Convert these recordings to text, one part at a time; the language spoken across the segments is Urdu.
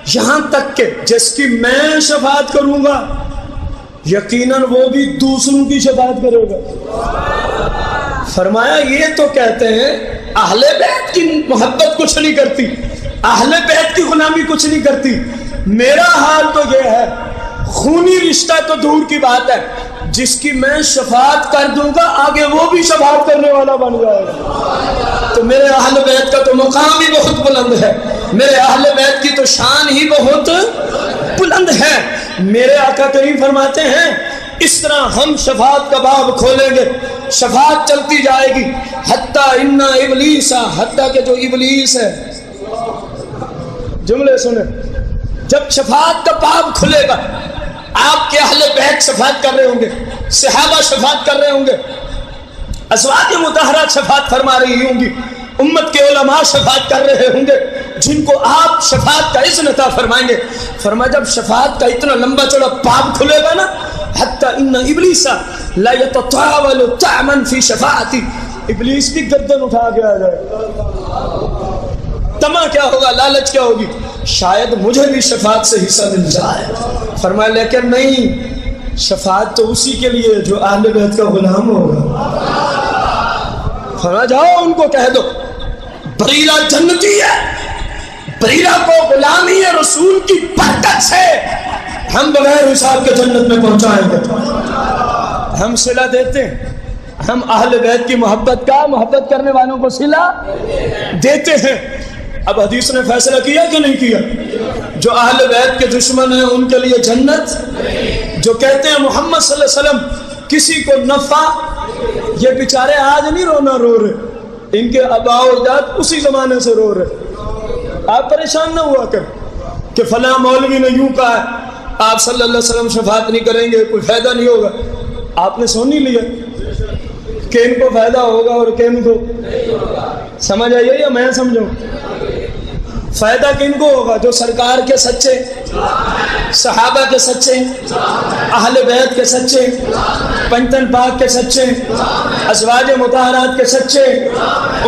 یہاں تک کہ جس کی میں شفاعت کروں گا یقیناً وہ بھی دوسروں کی شفاعت کرے گا۔ فرمایا یہ تو کہتے ہیں اہل بیت کی محبت کچھ نہیں کرتی، اہل بیت کی غلامی کچھ نہیں کرتی، میرا حال تو یہ ہے، خونی رشتہ تو دور کی بات ہے، جس کی میں شفاعت کر دوں گا آگے وہ بھی شفاعت کرنے والا بن جائے گا۔ تو میرے اہل بیت کا تو مقام ہی بہت بلند ہے، میرے اہل بیت کی تو شان ہی بہت بلند ہے۔ میرے آقا کریم فرماتے ہیں اس طرح ہم شفاعت کا باب کھولیں گے، شفاعت چلتی جائے گی، حتیٰ ان ابلیس، حتیٰ کہ جو ابلیس ہے، جملے سنیں، جب شفاعت کا باب کھلے گا آپ کے اہل بیت شفاعت کر رہے ہوں گے، صحابہ شفاعت کر رہے ہوں گے، ازواج مطہرات شفاعت فرما رہی ہوں گی، امت کے علماء شفاعت کر رہے ہوں گے جن کو آپ شفاعت کا اذن عطا فرمائیں گے۔ فرمایا جب شفاعت کا اتنا لمبا چوڑا باب کھلے گا نا، حتی ان ابلیس لا یتطاول طعما فی شفاعتی، ابلیس بھی گردن اٹھا کے آ جائے۔ تما کیا ہوگا، لالچ کیا ہوگی، شاید مجھے بھی شفاعت سے حصہ مل جائے۔ فرمایا لیکن نہیں، شفاعت تو اسی کے لیے جو اہل بیت کا غلام ہوگا۔ فرمایا جاؤ ان کو کہہ دو بریرہ جنتی ہے، بریرہ کو غلامی رسول کی برکت سے ہم بغیر حساب کے جنت میں پہنچائیں گے۔ ہم صلہ دیتے ہیں، ہم اہل بیت کی محبت کرنے والوں کو صلہ دیتے ہیں۔ اب حدیث نے فیصلہ کیا کہ نہیں کیا؟ جو اہل بیت کے دشمن ہیں ان کے لیے جنت، جو کہتے ہیں محمد صلی اللہ علیہ وسلم کسی کو نفع، یہ بیچارے آج نہیں رونا رو رہے، ان کے آباء و اجداد اسی زمانے سے رو رہے۔ آپ پریشان نہ ہوا کر کہ فلاں مولوی نے یوں کہا ہے، آپ صلی اللہ علیہ وسلم شفاعت نہیں کریں گے، کوئی فائدہ نہیں ہوگا۔ آپ نے سن ہی لیا کہ ان کو فائدہ ہوگا اور کہ ان کو سمجھ آئیے یا میں سمجھوں؟ فائدہ کن کو ہوگا؟ جو سرکار کے سچے، صحابہ کے سچے، اہل بیت کے سچے، پنجتن پاک کے سچے، ازواج مطہرات کے سچے،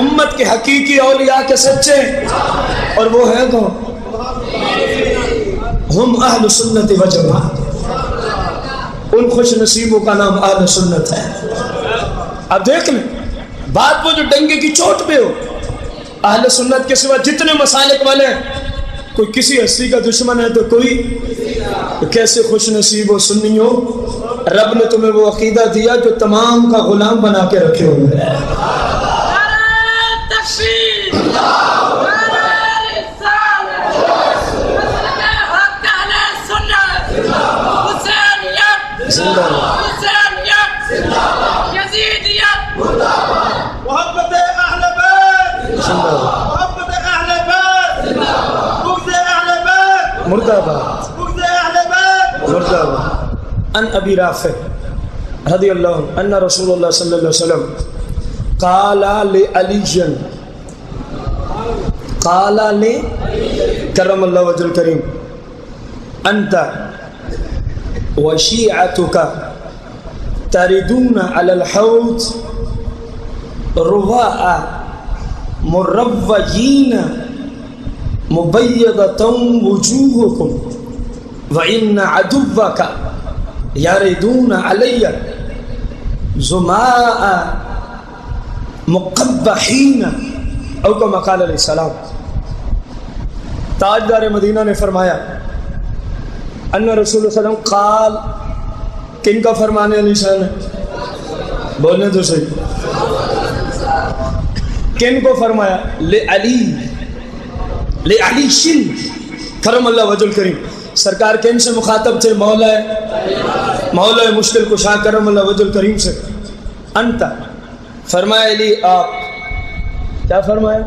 امت کے حقیقی اولیاء کے سچے، اور وہ ہیں کون؟ ہم اہل سنت و جماعت۔ ان خوش نصیبوں کا نام اہل سنت ہے۔ اب دیکھ لیں بات، وہ جو ڈنگے کی چوٹ پہ ہو، اہل سنت کے سوا جتنے مسالک والے ہیں، کوئی کسی ہستی کا دشمن ہے تو کوئی، کیسے خوش نصیب ہو سنیوں، رب نے تمہیں وہ عقیدہ دیا جو تمام کا غلام بنا کے رکھے ہوئے ہیں۔ ان ابی رافع رضی اللہ عنہ ان رسول اللہ صلی اللہ علیہ وسلم قال لعلی کرم اللہ وجہ الکریم انت وشیعتک تردون علی الحوض رواء مروجین مبیضۃ وجوہکم وَإِنَّ عَدُوَّكَ يَرِدُونَ عَلَيَّ زُمَاءَ مُقَبَّحِينَ او کما قال علیہ السلام۔ تاجدار مدینہ نے فرمایا ان رسول اللہ صلی اللہ علیہ وسلم قال، کن کا فرمانے علی شان ہے؟ بولنے تو صحیح، کن کو فرمایا؟ لعلی شن کرم اللہ وجہ الکریم۔ سرکار کن سے مخاطب تھے؟ مولا مشکل کشا کرم اللہ وجہ الکریم سے۔ انت فرمایا علی، آپ کیا فرمایا؟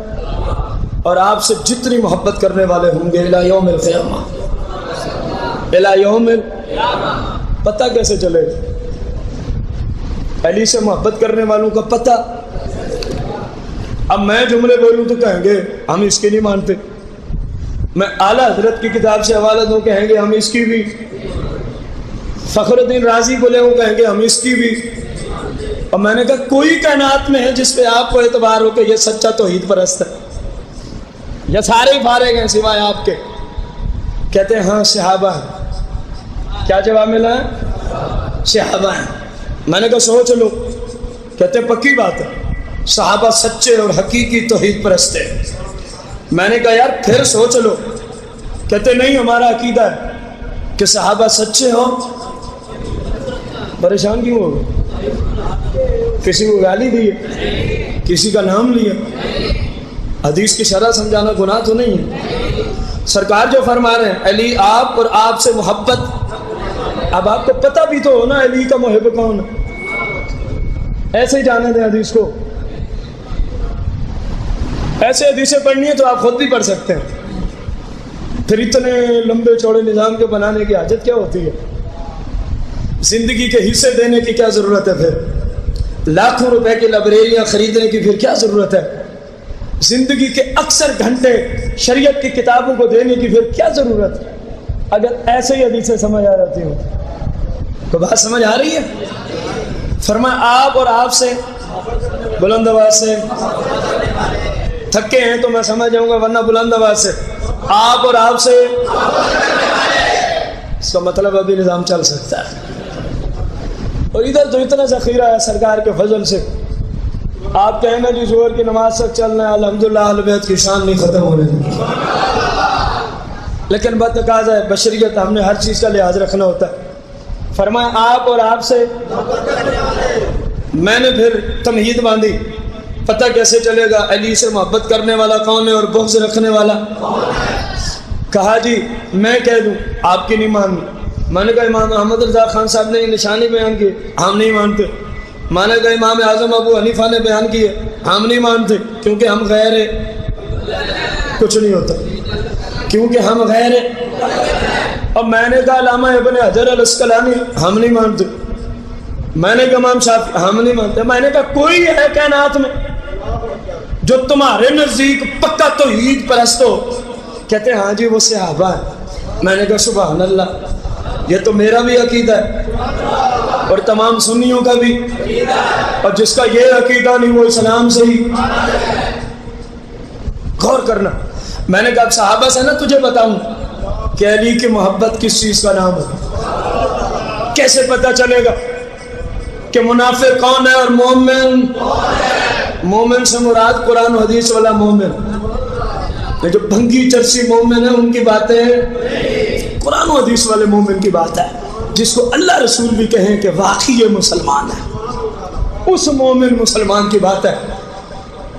اور آپ سے جتنی محبت کرنے والے ہوں گے الی یوم القیامہ، الی یوم پتہ کیسے چلے علی سے محبت کرنے والوں کا پتہ؟ اب میں جملے بولوں تو کہیں گے ہم اس کے نہیں مانتے، میں اعلیٰ حضرت کی کتاب سے حوالہ دوں کہیں گے ہم اس کی بھی، فخر الدین رازی کو لے ہوں کہیں گے ہم اس کی بھی، اور میں نے کہا کوئی کائنات میں ہے جس پہ آپ کو اعتبار ہو کہ یہ سچا توحید پرست ہے، یا سارے ہی فارغ ہیں سوائے آپ کے؟ کہتے ہیں ہاں صحابہ ہیں. کیا جواب ملا ہے؟ صحابہ ہیں. میں نے کہا سوچ لو. کہتے ہیں پکی بات ہے، صحابہ سچے اور حقیقی توحید پرست ہیں. میں نے کہا یار پھر سوچ لو. کہتے نہیں ہمارا عقیدہ ہے کہ صحابہ سچے ہوں. پریشان کیوں ہو؟ کسی کو گالی دی ہے؟ کسی کا نام لیا؟ حدیث کی شرح سمجھانا گناہ تو نہیں ہے. سرکار جو فرما رہے ہیں علی آپ اور آپ سے محبت. اب آپ کو پتہ بھی تو ہو نا علی کا محب کون ہے. ایسے ہی جانے دیں حدیث کو. ایسے حدیثیں پڑھنی ہے تو آپ خود بھی پڑھ سکتے ہیں. پھر اتنے لمبے چوڑے نظام کے بنانے کی حاجت کیا ہوتی ہے؟ زندگی کے حصے دینے کی کیا ضرورت ہے؟ پھر لاکھوں روپے کی لائبریریاں خریدنے کی پھر کیا ضرورت ہے؟ زندگی کے اکثر گھنٹے شریعت کی کتابوں کو دینے کی پھر کیا ضرورت ہے؟ اگر ایسے ہی حدیثیں سمجھ آ جاتی ہوں تو بات سمجھ آ رہی ہے. فرمایا آپ اور آپ سے بلند آواز سے. تھکے ہیں تو میں سمجھ جاؤں گا، ورنہ بلند آواز سے آپ اور آپ سے. اس کا مطلب ابھی نظام چل سکتا ہے. اور ادھر تو اتنا ذخیرہ ہے سرکار کے فضل سے. آپ کہیں گے جی ظہر کی نماز تک چلنا ہے، الحمدللہ اہل بیت کی شان نہیں ختم ہونے دی. لیکن بدتقاضا ہے بشریت، ہم نے ہر چیز کا لحاظ رکھنا ہوتا ہے. فرمایا آپ اور آپ سے. میں نے پھر تمہید باندھی. پتہ کیسے چلے گا علی سے محبت کرنے والا کون ہے اور بغض رکھنے والا؟ کہا جی میں کہہ دوں آپ کی نہیں ماننی. میں نے کہا امام محمد رضا خان صاحب نے یہ نشانی بیان کی، ہم نہیں مانتے. میں نے کہا امام اعظم ابو حنیفہ نے بیان کیے، ہم نہیں مانتے کیونکہ ہم غیر کچھ نہیں ہوتا، کیونکہ ہم غیر. اب میں نے کہا علامہ ابن حجر الاسقلانی، ہم نہیں مانتے. میں نے کہا امام شافعی، ہم نہیں مانتے. میں نے کہا کوئی ہے کائنات میں جو تمہارے نزدیک پکا توحید پرست ہو؟ کہتے ہیں ہاں جی وہ صحابہ ہیں. میں نے کہا سبحان اللہ، یہ تو میرا بھی عقیدہ ہے اور تمام سنیوں کا بھی، اور جس کا یہ عقیدہ نہیں وہ اسلام سے ہی. غور کرنا. میں نے کہا اب صحابہ سے نا تجھے بتاؤں کہ علی کی محبت کس چیز کا نام ہے. کیسے پتہ چلے گا کہ منافق کون ہے اور مومن؟ مومن سے مراد قرآن و حدیث والا مومن. یہ جو بھنگی چرسی مومن ہے ان کی باتیں قرآن و حدیث والے مومن کی بات ہے، جس کو اللہ رسول بھی کہیں کہ واقعی یہ مسلمان ہے، اس مومن مسلمان کی بات ہے.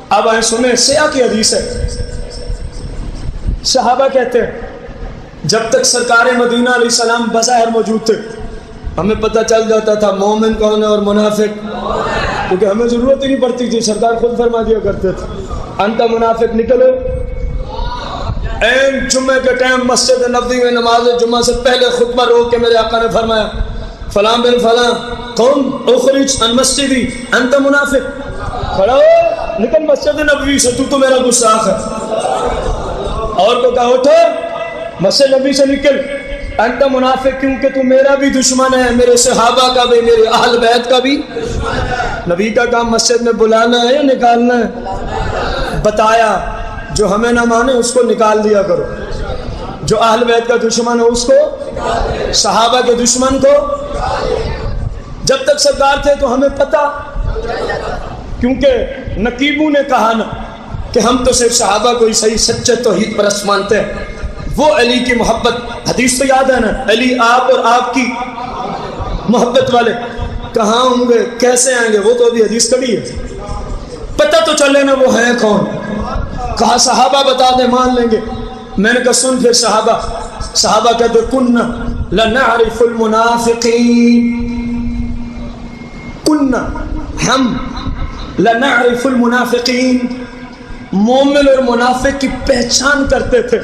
اب آئیں سنیں سیاہ کی حدیث ہے. صحابہ کہتے ہیں جب تک سرکار مدینہ علیہ السلام بظاہر موجود تھے ہمیں پتہ چل جاتا تھا مومن کون ہے اور منافق، کیونکہ ہمیں ضرورت ہی نہیں پڑتی تھی، سرکار خود فرما دیا کرتے تھے انت منافق نکلو. این جمعے کے ٹائم مسجد نبوی میں نماز جمعہ سے پہلے خطبہ روک کے میرے آقا نے فرمایا فلاں بن فلاں قوم اخرج عن مسجدی انت منافق. کھڑا ہو نکل مسجد نبوی سے، تو میرا گستاخ ہے. اور کو کہا اٹھو مسجد نبوی سے نکل، انت منافق، کیونکہ تو میرا بھی دشمن ہے، میرے صحابہ کا بھی، میرے اہل بیت کا بھی. نبی کا کام مسجد میں بلانا ہے یا نکالنا ہے؟ بتایا جو ہمیں نہ مانے اس کو نکال دیا کرو، جو اہل بیت کا دشمن ہے اس کو، صحابہ کے دشمن کو. جب تک سرکار تھے تو ہمیں پتہ، کیونکہ نقیبوں نے کہا نا کہ ہم تو صرف صحابہ کو ہی صحیح سچے توحید پرست مانتے ہیں. وہ علی کی محبت، حدیث تو یاد ہے نا، علی آپ اور آپ کی محبت والے کہاں ہوں گے، کیسے آئیں گے، وہ تو ابھی حدیث کبھی ہے. پتہ تو چلے نا وہ ہیں کون. کہا صحابہ بتا دیں مان لیں گے. میں نے کہا سن پھر صحابہ کہتے کننا لنعرف المنافقین، کننا ہم لنعرف المنافقین، مومن اور منافق کی پہچان کرتے تھے.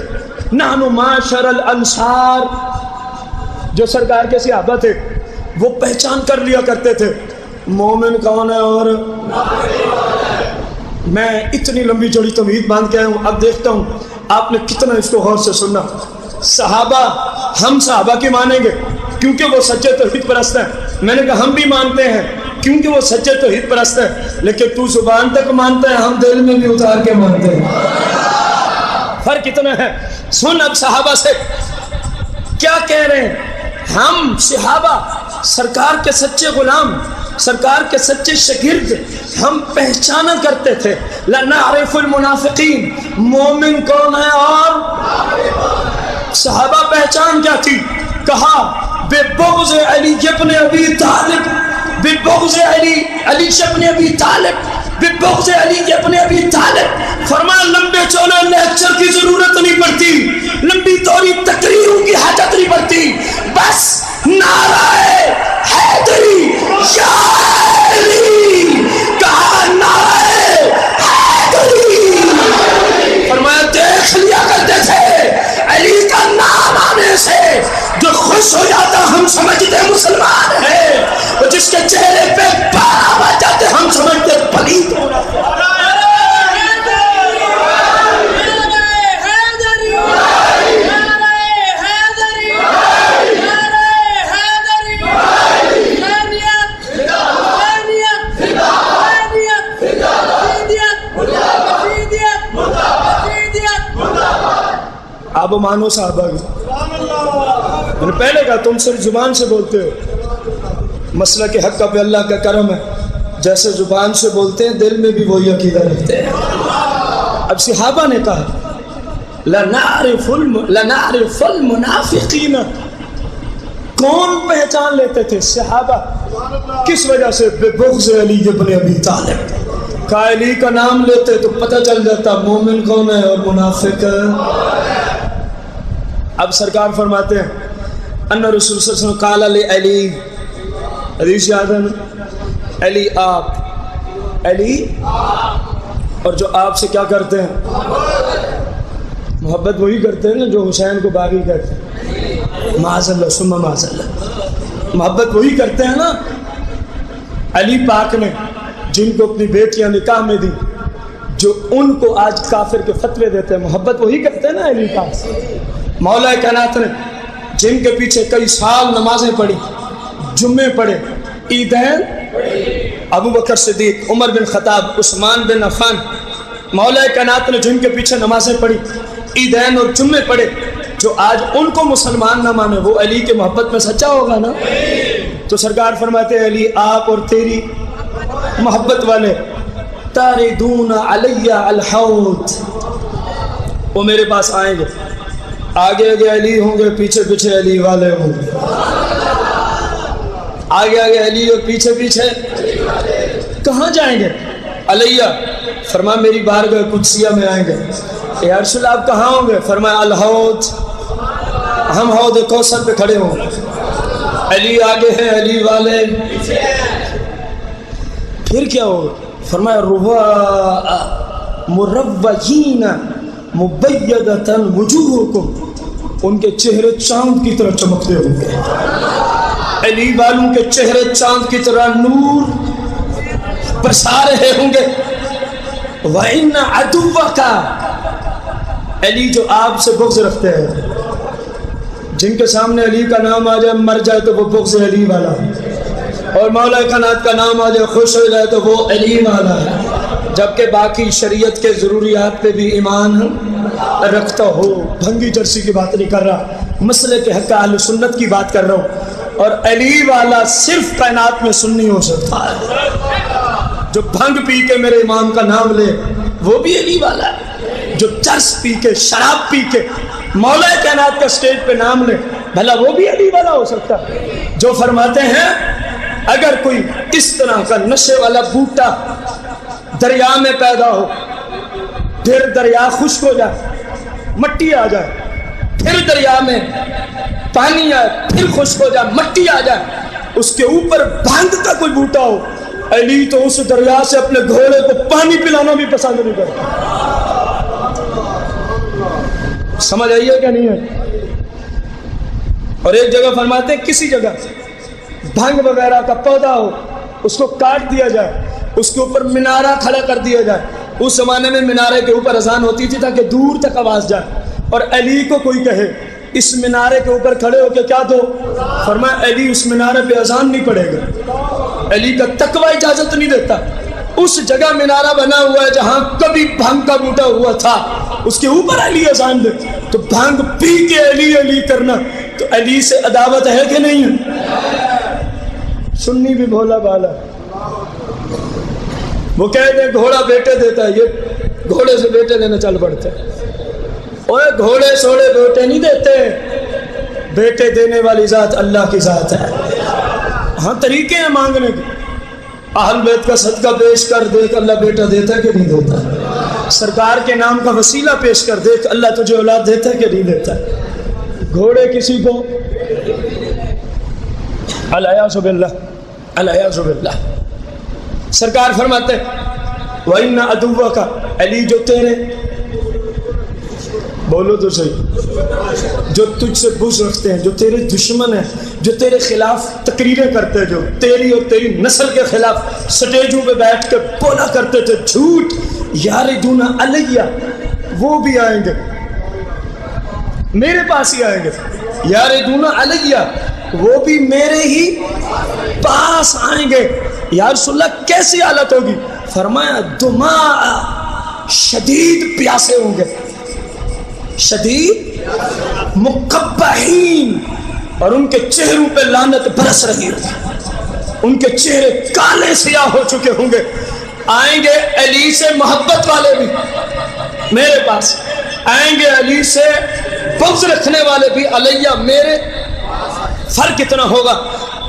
نحن معاشر الانصار، جو سرکار کے صحابہ تھے وہ پہچان کر لیا کرتے تھے مومن کون ہے اور. میں اتنی لمبی چوڑی تمہید باندھ کے آیا ہوں، اب دیکھتا ہوں آپ نے کتنا اس کو غور سے سننا. صحابہ ہم صحابہ کی مانیں گے کیونکہ وہ سچے توحید پرست ہیں. میں نے کہا ہم بھی مانتے ہیں کیونکہ وہ سچے توحید پرست ہیں، لیکن تو زبان تک مانتا ہے، ہم دل میں بھی اتار کے مانتے ہیں. فرق کتنا ہے. سن اب صحابہ سے کیا کہہ رہے ہیں؟ ہم صحابہ سرکار کے سچے غلام، سرکار کے سچے شاگرد، ہم پہچانا کرتے تھے لَنَعْرِفُ الْمُنَافِقِينَ، مومن کون ہے اور صحابہ پہچان کیا تھی؟ کہا بِبُغْضِ علی ابن ابی طالب، بِبُغْضِ علی ابن ابی طالب، بِبُغْضِ علی ابن ابی طالب۔ فرمایا لمبے چوڑے لیکچر کی ضرورت نہیں پڑتی، لمبی چوڑی تقریروں کی حاجت نہیں پڑتی، بس نعرہ حیدری یا علی، کہا نعرہ حیدری۔ فرمایا دیکھ لیا کرتے تھے علی کا نام آنے سے جو خوش ہو جاتا ہم سمجھتے مسلمان ہے، اور جس کے چہرے پہ پارا بچ جاتے ہم سمجھتے پلیت ہو رہا۔ آپ مانو صحابہ کی، میں نے پہلے کہا تم صرف زبان سے بولتے ہو، مسئلہ کے حق کا پہ اللہ کا کرم ہے، جیسے زبان سے بولتے ہیں دل میں بھی وہی عقیدہ رکھتے ہیں۔ اب صحابہ نے کہا لَنَعْرِفُ الْمُنَافِقِينَ، کون پہچان لیتے تھے صحابہ؟ کس وجہ سے؟ بِبُغْضِ علی ابن ابی طالب، کہ علی کا نام لیتے تو پتہ چل جاتا مومن کون ہے اور منافق۔ اب سرکار فرماتے ہیں ان رسول صلی اللہ علیہ وسلم قال لعلی، حدیث یاد ہے نا، علی آپ، علی اور جو آپ سے کیا کرتے ہیں؟ محبت وہی کرتے ہیں نا جو حسین کو باغی کرتے ہیں، معاذ اللہ ثم معاذ اللہ، محبت وہی کرتے ہیں نا۔ علی پاک نے جن کو اپنی بیٹیاں نکاح میں دی، جو ان کو آج کافر کے فتوے دیتے ہیں، محبت وہی کرتے ہیں نا علی پاک سے۔ مولا کائنات نے جن کے پیچھے کئی سال نمازیں پڑھی، جمعے پڑھے، عیدین، ابو بکر صدیق، عمر بن خطاب، عثمان بن عفان، مولا کائنات نے جن کے پیچھے نمازیں پڑھی، عیدین اور جمعے پڑھے، جو آج ان کو مسلمان نہ مانے وہ علی کے محبت میں سچا ہوگا نا؟ تو سرکار فرماتے ہیں علی آپ اور تیری محبت والے تاردون علی الحوض، وہ میرے پاس آئیں گے، آگے آگے علی ہوں گے، پیچھے پیچھے علی والے ہوں گے، آگے آگے علی اور پیچھے پیچھے کہاں جائیں گے؟ علیہ، فرمایا میری بارگاہ قدسیہ میں آئیں گے۔ یا رسول اللہ آپ کہاں ہوں گے؟ فرمایا الحوض، ہم حوض کوثر پہ کھڑے ہوں گے، علی آگے ہے علی والے۔ پھر کیا ہوگا؟ فرمایا رواء مروجین مبیدۃ وجوہکم، ان کے چہرے چاند کی طرح چمکتے ہوں گے، علی والوں کے چہرے چاند کی طرح نور برسا رہے ہوں گے۔ وَإِنَّ عَدُوَّكَ، علی جو آپ سے بغض رکھتے ہیں، جن کے سامنے علی کا نام آ جائے مر جائے تو وہ بغض علی والا ہے، اور مولا کائنات کا نام آ جائے خوش ہو جائے تو وہ علی والا ہے، جبکہ باقی شریعت کے ضروریات پہ بھی ایمان رکھتا ہو۔ بھنگی جرسی کی بات نہیں کر رہا، مسئلے کے حق اہل سنت کی بات کر رہا ہوں، اور علی والا صرف کائنات میں سنی ہو سکتا ہے۔ جو بھنگ پی کے میرے امام کا نام لے وہ بھی علی والا ہے، جو چرس پی کے شراب پی کے مولا کائنات کا سٹیج پہ نام لے بھلا وہ بھی علی والا ہو سکتا ہے۔ جو فرماتے ہیں اگر کوئی اس طرح کا نشے والا بوٹا دریا میں پیدا ہو، پھر دریا خشک ہو جائے، مٹی آ جائے، پھر دریا میں پانی آئے، پھر خشک ہو جائے، مٹی آ جائے، اس کے اوپر بھنگ کا کوئی بوٹا ہو، علی تو اس دریا سے اپنے گھوڑے کو پانی پلانا بھی پسند نہیں کرتا۔ سمجھ آئیے کیا نہیں ہے؟ اور ایک جگہ فرماتے ہیں کسی جگہ بھنگ وغیرہ کا پودا ہو، اس کو کاٹ دیا جائے، اس کے اوپر منارہ کھڑا کر دیا جائے۔ اس زمانے میں منارے کے اوپر اذان ہوتی تھی تاکہ دور تک آواز جائے، اور علی کو کوئی کہے اس منارے کے اوپر کھڑے ہو کے کیا دو، فرمایا علی اس منارے پہ اذان نہیں پڑے گا، علی کا تقوی اجازت نہیں دیتا۔ اس جگہ منارہ بنا ہوا ہے جہاں کبھی بھنگ کا بوٹا ہوا تھا، اس کے اوپر علی اذان دے تو بھنگ پی کے علی علی کرنا تو علی سے عداوت ہے کہ نہیں؟ سنی بھی بھولا بالا، وہ کہتے ہیں گھوڑا بیٹے دیتا ہے، یہ گھوڑے سے بیٹے لینا چل پڑتے ہیں۔ اوے گھوڑے سوڑے بیٹے نہیں دیتے، بیٹے دینے والی ذات اللہ کی ذات ہے۔ ہاں طریقے ہیں مانگنے کے، اہل بیت کا صدقہ پیش کر، دیکھ اللہ بیٹا دیتا ہے کہ نہیں دیتا، سرکار کے نام کا وسیلہ پیش کر، دیکھ اللہ تجھے اولاد دیتا ہے کہ نہیں دیتا۔ گھوڑے کسی کو الیاذ باللہ، الیاذ باللہ۔ سرکار فرماتے ہیں وَإِنَّ عَدُوَّكَ، علی جو تیرے، بولو تو صحیح، جو تجھ سے بغض رکھتے ہیں، جو تیرے دشمن ہیں، جو تیرے خلاف تقریریں کرتے ہیں، جو تیری اور تیری نسل کے خلاف سٹیجوں پہ بیٹھ کے بولا کرتے تھے جھوٹ، یاردون علیہ، وہ بھی آئیں گے میرے پاس ہی آئیں گے، یاردون علیہ، وہ بھی میرے ہی پاس آئیں گے۔ یا رسول اللہ کیسی حالت ہوگی؟ فرمایا دماء، شدید پیاسے ہوں گے، شدید مقبحین، اور ان کے چہروں پہ لعنت برس رہی ہوگی، ان کے چہرے کالے سیاہ ہو چکے ہوں گے۔ آئیں گے علی سے محبت والے بھی میرے پاس، آئیں گے علی سے بغض رکھنے والے بھی علیہ میرے۔ فرق اتنا ہوگا،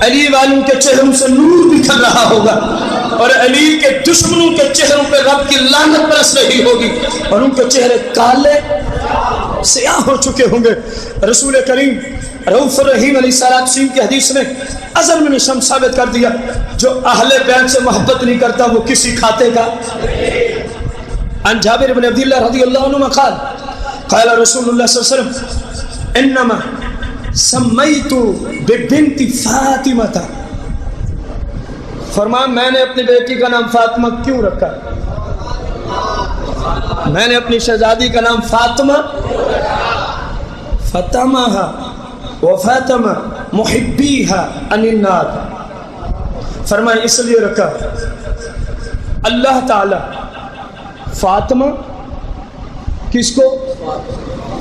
علی والوں کے چہروں سے نور بکھر رہا ہوگا، اور علی کے دشمنوں کے چہروں پہ رب کی لعنت برس رہی ہوگی، اور ان کے چہرے کالے سیاہ ہو چکے ہوں گے۔ رسول کریم رؤوف الرحیم علیہ السلام کی حدیث میں ازل میں نشم ثابت کر دیا، جو اہل بیت سے محبت نہیں کرتا وہ کسی کھاتے کا۔ عن جابر بن عبد اللہ رضی اللہ عنہ قال قال رسول اللہ صلی اللہ علیہ وسلم انما سمیت ببنت فاطمہ، فرمایا میں نے اپنی بیٹی کا نام فاطمہ کیوں رکھا؟ میں نے اپنی شہزادی کا نام فاطمہ، فاطمہ و فاطمہ محبیہا عن النار، فرمایا اس لیے رکھا اللہ تعالی فاطمہ، کس کو؟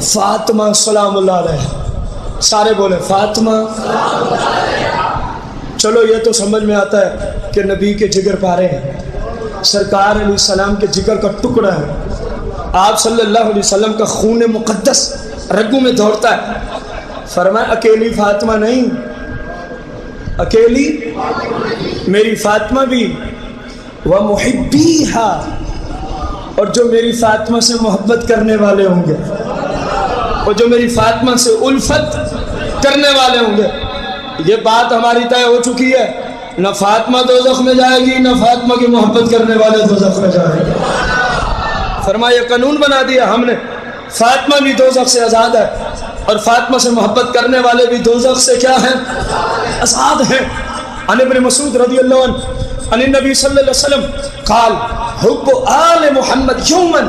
فاطمہ سلام اللہ علیہ، سارے بولے فاطمہ۔ چلو یہ تو سمجھ میں آتا ہے کہ نبی کے جگر پارے ہیں، سرکار علیہ السلام کے جگر کا ٹکڑا ہے، آپ صلی اللہ علیہ وسلم کا خون مقدس رگوں میں دوڑتا ہے۔ فرمایا اکیلی فاطمہ نہیں، اکیلی میری فاطمہ بھی، وَمُحِبِّيهَا، اور جو میری فاطمہ سے محبت کرنے والے ہوں گے، اور جو میری فاطمہ سے الفت کرنے والے ہوں گے۔ یہ بات ہماری طے ہو چکی ہے، نہ فاطمہ دوزخ میں جائے گی، نہ فاطمہ کی محبت کرنے والے دوزخ میں جائیں گے۔ فرمایا قانون بنا دیا ہم نے، فاطمہ بھی دوزخ سے آزاد ہے، اور فاطمہ سے محبت کرنے والے بھی دوزخ سے کیا ہیں؟ آزاد ہیں۔ عن ابن مسعود رضی اللہ عنہ عن النبی صلی اللہ علیہ وسلم قال حب آل محمد یوما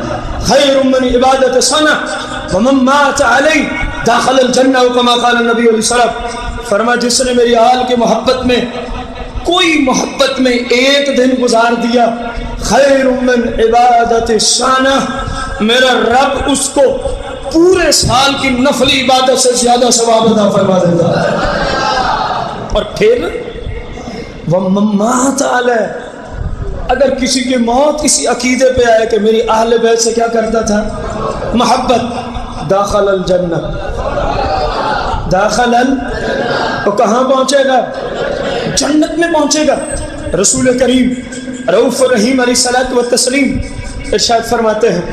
خیر من عبادت سنہ ومن مات علی داخل الجنہ، کما قال النبی علیہ السلام۔ فرما جس نے میری آل کی محبت میں کوئی محبت میں ایک دن گزار دیا، خیر من عبادت سنہ، میرا رب اس کو پورے سال کی نفلی عبادت سے زیادہ ثواب عطا فرما دیتا ہے۔ اور پھر وَمَن مَاتَ عَلَيْهِ، اگر کسی کی موت کسی عقیدے پہ آئے کہ میری اہل بیت سے کیا کرتا تھا؟ محبت، داخل الجنہ، داخل تو کہاں پہنچے گا؟ جنت میں پہنچے گا۔ رسول کریم رؤوف الرحیم علیہ الصلوۃ والتسلیم ارشاد فرماتے ہیں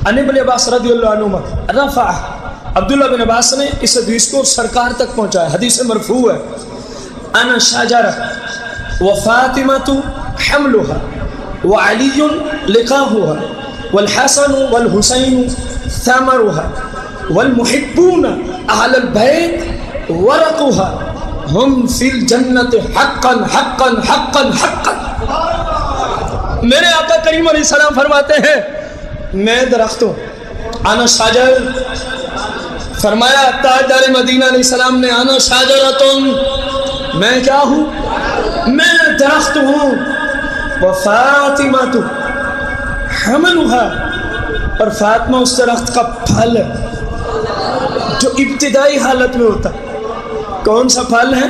عن ابن عباس رضی اللہ عنہما رفع، عبداللہ بن عباس نے اس حدیث کو سرکار تک پہنچایا، حدیث مرفوع ہے، انا شجرہ وفاطمۃ حملها وعلی لقاؤها والحسن والحسین ثمرها والمحبون اہل البیت ورقها ہم فی الجنت حقا حقا حقا حقا۔ میرے آقا کریم علیہ السلام فرماتے ہیں میں درخت ہوں، انا شجر، فرمایا تاجدار مدینہ علیہ السلام نے انا شجرتن، میں کیا ہوں؟ میں درخت ہوں، وفاطمہ حملها، اور فاطمہ اس درخت کا پھل ہے جو ابتدائی حالت میں ہوتا ہے. کون سا پھل ہے؟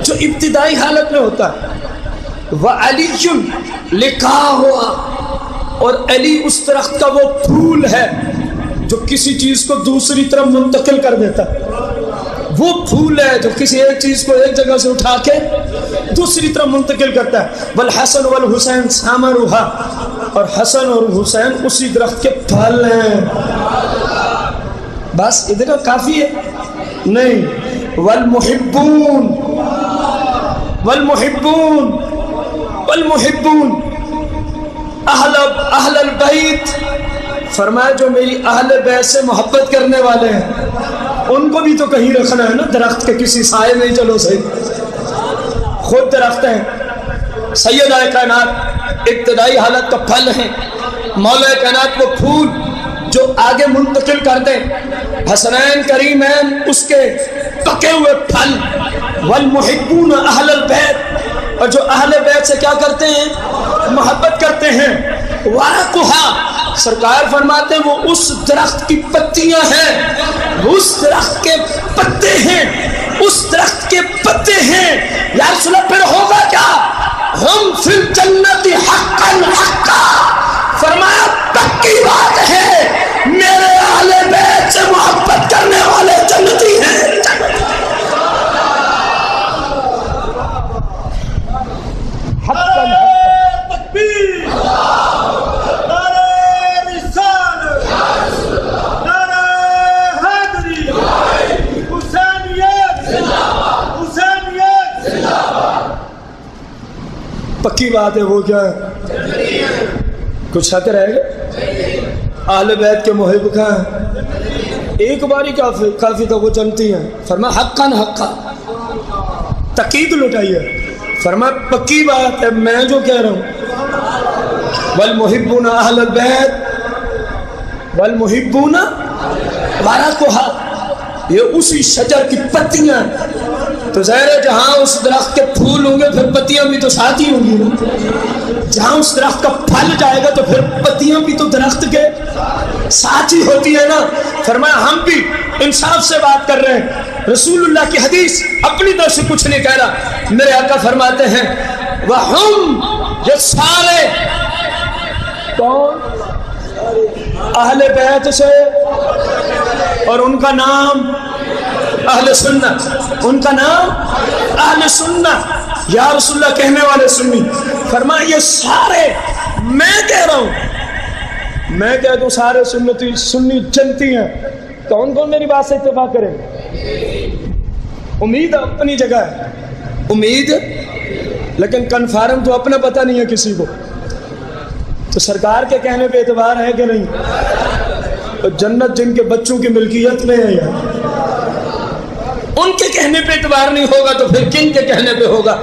جو ابتدائی حالت میں ہوتا ہے. وَعَلِيٌّ لکھا ہوا، اور علی اس درخت کا وہ پھول ہے جو کسی چیز کو دوسری طرف منتقل کر دیتا ہے. وہ پھول ہے جو کسی ایک چیز کو ایک جگہ سے اٹھا کے دوسری طرف منتقل کرتا ہے. والحسن والحسین ثمرها، اور حسن اور حسین اسی درخت کے پھل ہیں. بس ادھر کافی ہے؟ نہیں. والمحبون والمحبون والمحبون اہل البیت، فرمایا جو میری اہل بیت سے محبت کرنے والے ہیں ان کو بھی تو کہیں رکھنا ہے نا، درخت کے کسی سائے میں. چلو صحیح، خود درخت ہیں، سیدہ کائنات ابتدائی حالت کا پھل ہیں، مولا کائنات وہ پھول جو آگے منتقل کر دیں. حسنین کریمین اس کے پکے ہوئے پھل. والمحبون اہل البیت، اور جو اہل بیت سے کیا کرتے ہیں؟ محبت کرتے ہیں. ورقها، سرکار فرماتے ہیں وہ اس درخت کی پتیاں ہیں، وہ اس درخت کے پتے ہیں، اس درخت کے پتے ہیں. یا رسول اللہ پھر ہوگا کیا؟ ہم فی الجنت حقا حقا، فرمایا پکی بات ہے میرے اہل بیت سے محبت کرنے والے جنتی ہیں. پکی بات ہے. وہ کیا ہے؟ کچھ حق رہے گا؟ اہل بیت کے محب کہاں ہیں؟ ایک باری کافی تھا، وہ جنتی ہیں. فرمایا حقا حقا، تقید لٹائیے. فرمایا پکی بات ہے میں جو کہہ رہا ہوں. والمحبون اہل البیت والمحبون ورقها، یہ اسی شجر کی پتیاں. تو ظاہر ہے جہاں اس درخت کے پھول ہوں گے پھر پتیاں بھی تو ساتھ ہی ہوں گی. جہاں اس درخت کا پھل جائے گا تو پھر پتیاں بھی تو درخت کے ساتھ ہی ہوتی ہے نا. فرمایا ہم بھی انصاف سے بات کر رہے ہیں. رسول اللہ کی حدیث اپنی طرف سے کچھ نہیں کہہ رہا. میرے آقا فرماتے ہیں وَهُمْ، یہ سارے کون؟ اہل بیت سے، اور ان کا نام اہل سنت. ان کا نام اہل سنت. یا رسول اللہ کہنے والے سنی. فرمایا یہ سارے، میں کہہ رہا ہوں، میں کہہ دوں سارے سنتی سنی جنتی ہیں. کون کون میری بات سے اتفاق کریں؟ امید اپنی جگہ ہے، امید، لیکن کنفرم تو اپنا پتہ نہیں ہے کسی کو. تو سرکار کے کہنے پہ اعتبار ہے کہ نہیں؟ تو جنت جن کے بچوں کی ملکیت میں ہے یا ان کے کہنے پہ اعتبار نہیں ہوگا تو پھر کن کے کہنے پہ ہوگا؟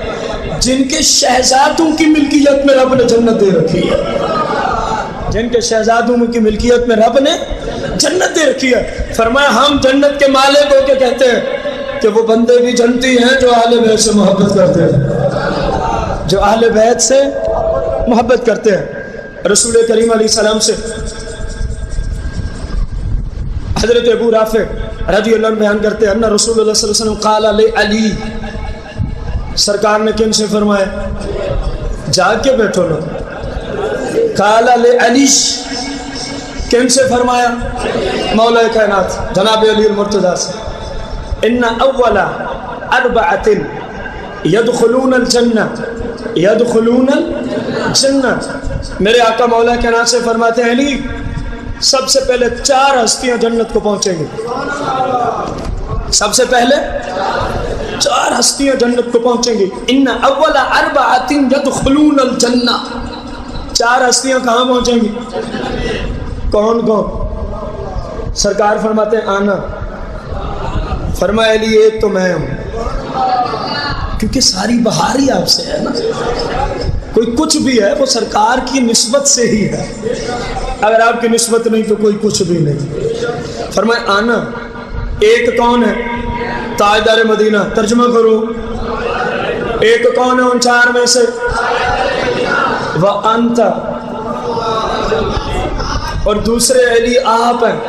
جن کے شہزادوں کی ملکیت میں رب نے جنت دے رکھی ہے. جن کے شہزادوں کی ملکیت میں رب نے جنت دے رکھی ہے. فرمایا ہم جنت کے مالک ہو کے کہتے ہیں کہ وہ بندے بھی جنتی ہیں جو اہل بیت سے محبت کرتے ہیں، جو اہل بیت سے محبت کرتے ہیں. رسول کریم علیہ السلام سے حضرت ابو رافع رضی اللہ عنہ بیان کرتے ہیں ان رسول اللہ صلی اللہ علیہ وسلم قال لعلی، سرکار نے کن سے فرمایا؟ جاگ کے بیٹھو نا. قال لعلی، کن سے فرمایا؟ مولا کائنات جناب علی المرتضیٰ سے. ان اول اربعۃ يدخلون الجنہ، يدخلون الجنہ. میرے آقا مولا کائنات سے فرماتے ہیں علی سب سے پہلے 4 ہستیاں جنت کو پہنچیں گی. سب سے پہلے 4 ہستیاں جنت کو پہنچیں گی. ان اول اربعۃ يدخلون الجنہ، 4 ہستیاں کہاں پہنچیں گی؟ کون کون؟ سرکار فرماتے ہیں آنا. فرمایا علی ایک تو میں ہوں، کیونکہ ساری بہار ہی آپ سے ہے نا. کوئی کچھ بھی ہے وہ سرکار کی نسبت سے ہی ہے، اگر آپ کی نسبت نہیں تو کوئی کچھ بھی نہیں. فرمایا آنا. ایک کون ہے؟ تاجدار مدینہ. ترجمہ کرو، ایک کون ہے ان 4 میں سے؟ وَأَنْتَ، اور دوسرے علی آپ ہیں،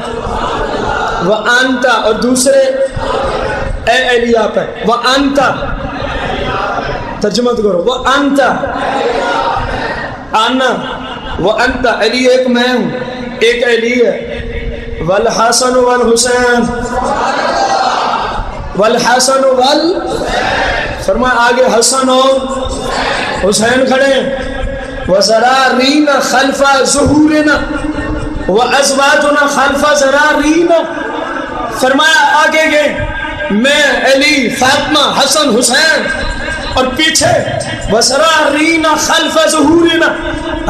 وَأَنْتَ، اور دوسرے اے علی آپ ہیں، وَأَنْتَ، ترجمہ کرو، وَأَنْتَ آنا، وَأَنْتَ، علی ایک میں ہوں، ایک علی ہے، وَالْحَسَنُ وَالْحُسَيْنُ، وَالْحَسَنُ فرمایا آگے حسن اور حسین کھڑے ہیں، وَزَرَارِينَ خَلْفَ ظُهُورِنَا وَأَزْوَاجُنَا خَلْفَ زَرَارِينَ، فرمایا آگے گئے میں علی فاطمہ حسن حسین اور پیچھے وَزَرَارِينَ خَلْفَ ظُهُورِنَا،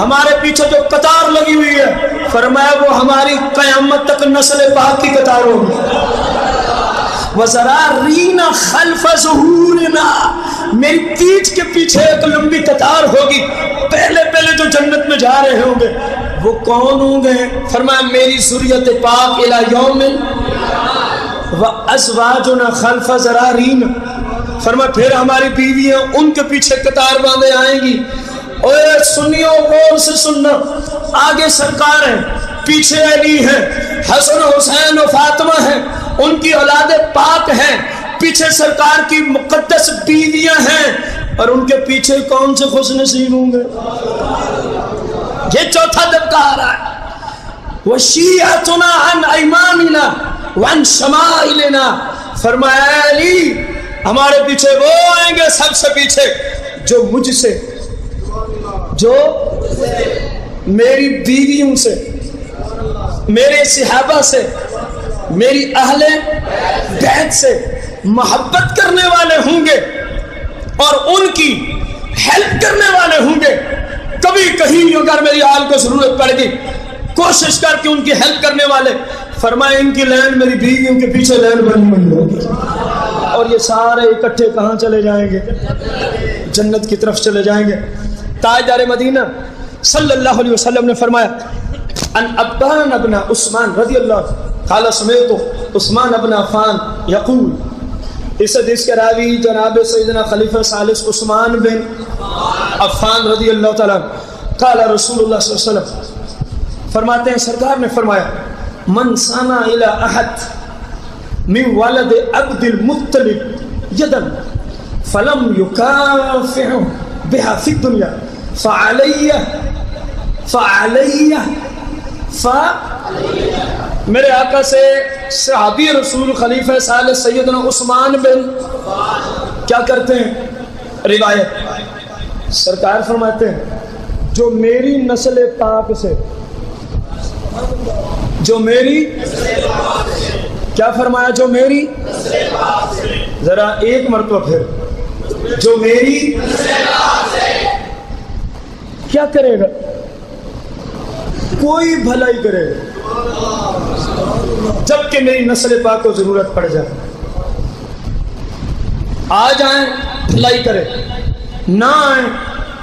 ہمارے پیچھے جو قطار لگی ہوئی ہے، فرمایا وہ ہماری قیامت تک نسل پاک کی قطار ہوگی۔ وَزَرَارِينَ خَلْفَ ظُهُورِنَا، میری پیٹھ کے پیچھے ایک لمبی قطار ہوگی، پہلے جو جنت میں جا رہے ہوں گے وہ کون ہوں گے؟ فرمایا میری ذریت پاک الی یوم وَأَزْوَاجُنَا خَلْفَ زَرَارِينَ، فرمایا پھر ہماری بیویاں ان کے پیچھے قطار باندھے آئیں گی۔ اور سنیوں غور سے سننا، آگے سرکار ہیں، پیچھے علی ہیں، حسن حسین و فاطمہ ہیں، ان کی اولاد پاک ہیں، پیچھے سرکار کی مقدس بیویاں ہیں، اور ان کے پیچھے کون سے خوش نصیب ہوں گے؟ یہ چوتھا طبقہ آ رہا ہے، وَشِيعَتُنَا عَنْ أَيْمَانِنَا وَعَنْ شَمَائِلِنَا، فرمایا علی ہمارے پیچھے وہ آئیں گے سب سے پیچھے جو مجھ سے، جو میری بیویوں سے، میرے صحابہ سے، میری اہل بیت سے محبت کرنے والے ہوں گے اور ان کی ہیلپ کرنے والے ہوں گے۔ کبھی کہیں اگر میری آل کو ضرورت پڑ گئی کوشش کر کے ان کی ہیلپ کرنے والے، فرمائے ان کی لین میری بیویوں کے پیچھے لین بنی ہوگی، اور یہ سارے اکٹھے کہاں چلے جائیں گے؟ جنت کی طرف چلے جائیں گے۔ تاجدار مدینہ صلی اللہ علیہ وسلم نے فرمایا ان ابان ابن عثمان رضی اللہ قال سمیت عثمان ابن عفان یقول، اس حدیث کے راوی جناب سیدنا خلیفہ ثالث عثمان بن عفان رضی اللہ تعالیٰ قال رسول اللہ صلی اللہ علیہ وسلم، فرماتے ہیں سرکار نے فرمایا من سانا الى احد من ولد عبد المطلب یدا فلم یکافع بها فی الدنیا فعلیہ میرے آقا سے صحابی رسول خلیفہ ثالث سیدنا عثمان بن کیا کرتے ہیں؟ روایت سرکار فرماتے ہیں جو میری نسل پاک سے، جو میری کیا فرمایا؟ جو میری، ذرا ایک مرتبہ پھر، جو میری کیا کرے گا؟ کوئی بھلائی کرے گا، جبکہ میری نسل پاک کو ضرورت پڑ جائے، آ جائیں بھلائی کرے، نہ آئیں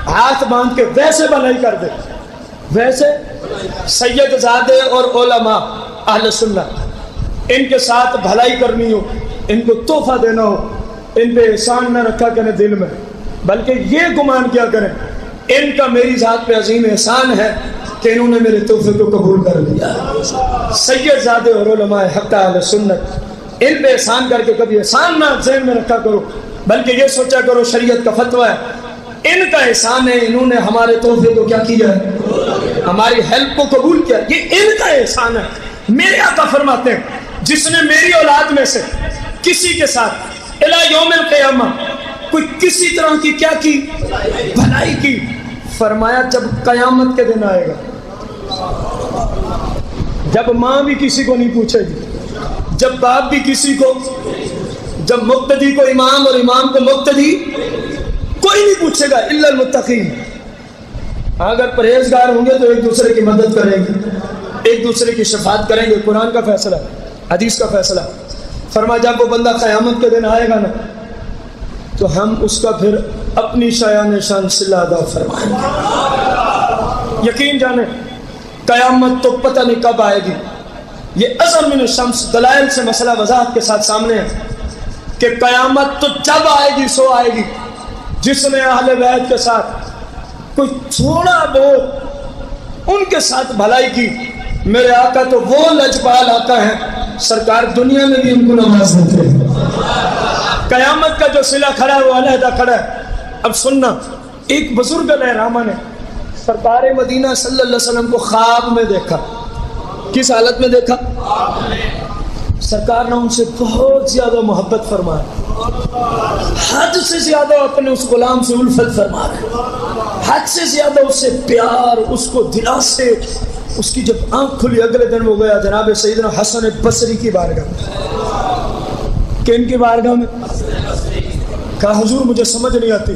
ہاتھ باندھ کے ویسے بھلائی کر دے، ویسے سید زادے اور علماء اہل سنت ان کے ساتھ بھلائی کرنی ہو، ان کو تحفہ دینا ہو، ان پہ احسان نہ رکھا کریں دل میں، بلکہ یہ گمان کیا کریں ان کا میری ذات پہ عظیم احسان ہے کہ انہوں نے میرے تحفے کو قبول کر لیا۔ سید زادے اور علماء حق اہل سنت ان پہ احسان کر کے کبھی احسان نہ ذہن میں رکھا کرو، بلکہ یہ سوچا کرو شریعت کا فتویٰ ہے، ان کا احسان ہے، انہوں نے ہمارے تحفے کو کیا کیا ہے؟ ہماری ہیلپ کو قبول کیا، یہ ان کا احسان ہے۔ میرے آقا فرماتے ہیں جس نے میری اولاد میں سے کسی کے ساتھ الی یوم القیامہ کوئی کسی طرح کی کیا کی؟ بھلائی کی، فرمایا جب قیامت کے دن آئے گا، جب ماں بھی کسی کو نہیں پوچھے گی، جب باپ بھی کسی کو، جب مقتدی کو امام اور امام کو مقتدی، کوئی نہیں پوچھے گا الا المتقین۔ اگر پرہیزگار ہوں گے تو ایک دوسرے کی مدد کریں گے، ایک دوسرے کی شفاعت کریں گے، قرآن کا فیصلہ، حدیث کا فیصلہ۔ فرمایا جب وہ بندہ قیامت کے دن آئے گا نا تو ہم اس کا پھر اپنی شایان شان صلہ ادا فرمائیں گے۔ یقین جانیں قیامت تو پتہ نہیں کب آئے گی، یہ اظہر من الشمس دلائل سے مسئلہ وضاحت کے ساتھ سامنے ہے کہ قیامت تو جب آئے گی سو آئے گی جس نے اہل بیت کے ساتھ کوئی تھوڑا بہت ان کے ساتھ بھلائی کی، میرے آقا تو وہ لجپال آقا ہے، سرکار دنیا میں بھی ان کو نواز دیتے ہیں۔ قیامت کا جو صلہ کھڑا ہے وہ علیحدہ کھڑا ہے۔ اب سننا، ایک بزرگ علیہ رحمہ نے سرکار مدینہ صلی اللہ علیہ وسلم کو خواب میں دیکھا۔ کس حالت میں دیکھا؟ سرکار نے ان سے بہت زیادہ محبت فرمایا، حد سے زیادہ اپنے اس غلام سے الفت فرما رہے، حد سے زیادہ اس سے پیار، اس کو دلا سے۔ اس کی جب آنکھ کھلی اگلے دن وہ گیا جناب سیدنا حسن بصری کی بارگاہ میں۔ کن کی بارگاہ میں؟ کہا حضور مجھے سمجھ نہیں آتی،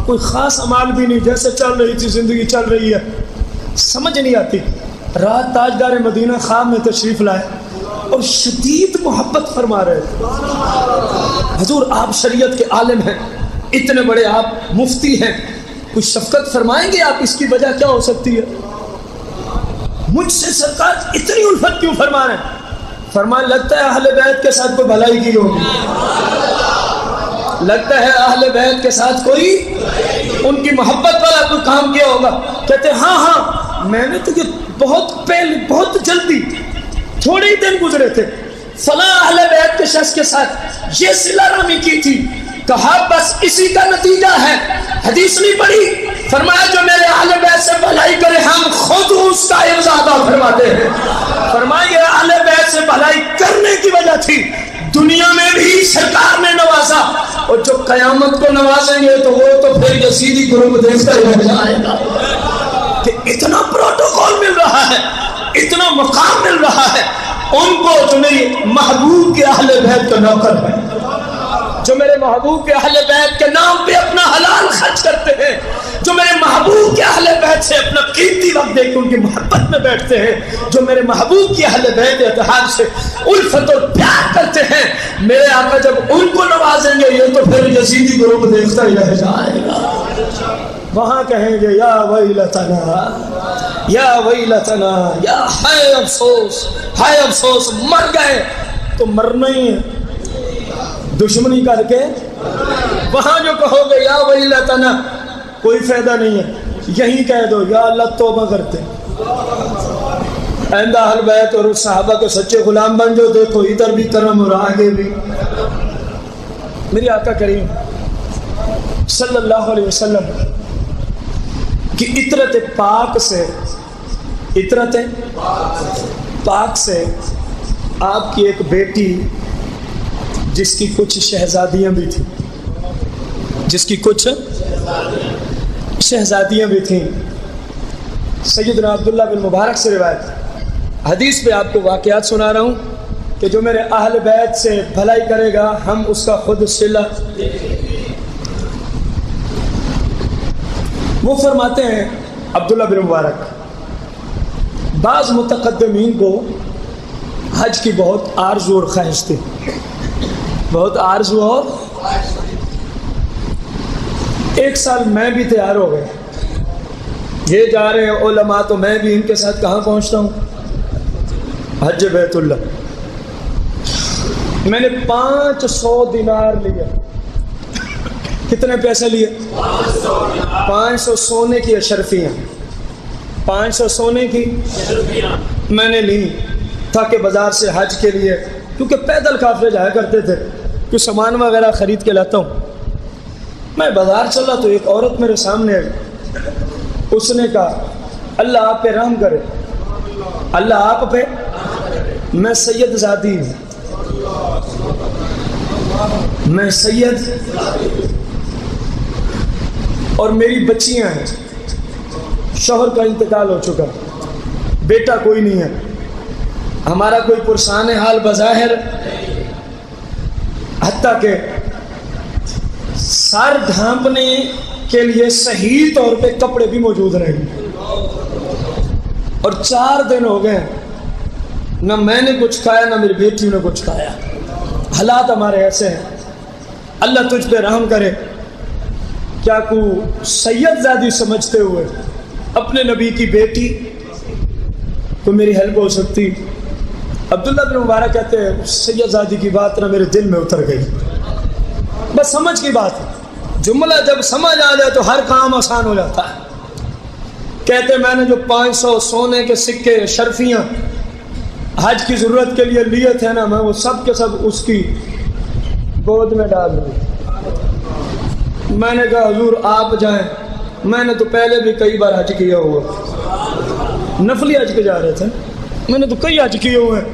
کوئی خاص عمال بھی نہیں، جیسے چل رہی تھی زندگی چل رہی ہے، سمجھ نہیں آتی۔ رات تاجدار مدینہ خواب میں تشریف لائے اور شدید محبت فرما رہے تھے۔ حضور آپ شریعت کے عالم ہیں، اتنے بڑے آپ مفتی ہیں، کچھ شفقت فرمائیں گے آپ، اس کی وجہ کیا ہو سکتی ہے؟ مجھ سے سرکار اتنی الفت کیوں فرما رہے ہیں؟ فرمایا لگتا ہے اہل بیت کے ساتھ کوئی بھلائی کی ہوگی، لگتا ہے اہل بیت کے ساتھ کوئی ان کی محبت والا کوئی کام کیا ہوگا۔ کہتے ہاں ہاں میں نے تو یہ بہت پہلے، بہت جلدی، تھوڑے ہی دن گزرے تھے، فلاں اہل بیت کے شخص کے ساتھ یہ صلہ رحمی کی تھی۔ کہا بس اسی کا نتیجہ ہے، حدیث نہیں پڑھی، فرمایا جو میرے اہل بیت سے بھلائی کرے ہم خود اس کا ارزادہ فرماتے ہیں۔ فرمایا یہ اہل بیت سے بھلائی کرنے کی وجہ تھی، دنیا میں بھی سرکار نے نوازا، اور جو قیامت کو نوازیں گے تو وہ تو پھر یزیدی گروپ دیکھتا ہی رہ جائے گا کہ اتنا پروٹوکول مل رہا ہے، اتنا مقام مل رہا ہے ان کو، جو میری محبوب کے اہل بیت کا نوکر ہے، جو میرے محبوب کے اہل بیت کے نام پہ اپنا حلال خرچ کرتے ہیں، جو میرے محبوب کے اہل بیت سے اپنا قیمتی وقت دے کے ان کی محبت میں بیٹھتے ہیں، جو میرے محبوب کے اہل بیت اتحاد سے الفت اور پیار کرتے ہیں، میرے آقا جب ان کو نوازیں گے یہ تو پھر یزیدی گروپ دیکھتا ہی رہ جائے گا۔ وہاں کہیں گے یا ویلتنا یا ویلتنا، یا ہائے افسوس، ہائے افسوس، مر گئے تو مرنا ہی ہے دشمنی کر کے۔ وہاں جو کہو گے یا ویلتنا کوئی فائدہ نہیں ہے، یہی کہہ دو یا اللہ توبہ کرتے، آئندہ اہل بیت اور صحابہ کے سچے غلام بن جو، دیکھو ادھر بھی کرم اور آگے بھی۔ میری آقا کریم صلی اللہ علیہ وسلم کہ عطرت پاک سے، عطرت پاک سے آپ کی ایک بیٹی جس کی کچھ شہزادیاں بھی تھیں، جس کی کچھ شہزادیاں بھی تھیں، سیدنا عبداللہ بن مبارک سے روایت، حدیث پہ آپ کو واقعات سنا رہا ہوں کہ جو میرے اہل بیت سے بھلائی کرے گا ہم اس کا خود صلہ۔ وہ فرماتے ہیں عبداللہ بن مبارک، بعض متقدمین کو حج کی بہت آرزو اور خواہش تھی، بہت آرزو اور ایک سال میں بھی تیار ہو گئے، یہ جا رہے ہیں علماء تو میں بھی ان کے ساتھ کہاں پہنچتا ہوں؟ حج بیت اللہ۔ میں نے 500 دینار لیے، کتنے پیسے لیے؟ 500 سونے کی اشرفیاں، 500 سونے کی میں نے لی تاکہ بازار سے حج کے لیے، کیونکہ پیدل قافلے جایا کرتے تھے، کچھ سامان وغیرہ خرید کے لاتا ہوں۔ میں بازار چلا تو ایک عورت میرے سامنے آئی، اس نے کہا اللہ آپ پہ رحم کرے، اللہ آپ پہ، میں سید زادی ہوں، میں سید اور میری بچیاں ہیں، شوہر کا انتقال ہو چکا، بیٹا کوئی نہیں ہے، ہمارا کوئی پرسان حال بظاہر، حتیٰ کہ سر ڈھانپنے کے لیے صحیح طور پہ کپڑے بھی موجود نہیں، اور 4 دن ہو گئے نہ میں نے کچھ کھایا نہ میری بیٹی نے کچھ کھایا۔ حالات ہمارے ایسے ہیں، اللہ تجھ پہ رحم کرے۔ کیا کو سید زادی سمجھتے ہوئے اپنے نبی کی بیٹی کو میری ہیلپ ہو سکتی؟ عبداللہ بن مبارک کہتے ہیں سید زادی کی بات نہ میرے دل میں اتر گئی، بس سمجھ کی بات ہے، جملہ جب سمجھ آ جائے تو ہر کام آسان ہو جاتا ہے۔ کہتے میں نے جو 500 سونے کے سکے شرفیاں حج کی ضرورت کے لیے لیے تھے نا، میں وہ سب کے سب اس کی گود میں ڈال دوں۔ میں نے کہا حضور آپ جائیں، میں نے تو پہلے بھی کئی بار حج کیا ہوا، نفلی حج کے جا رہے تھے، میں نے تو کئی حج کیے ہوئے ہیں،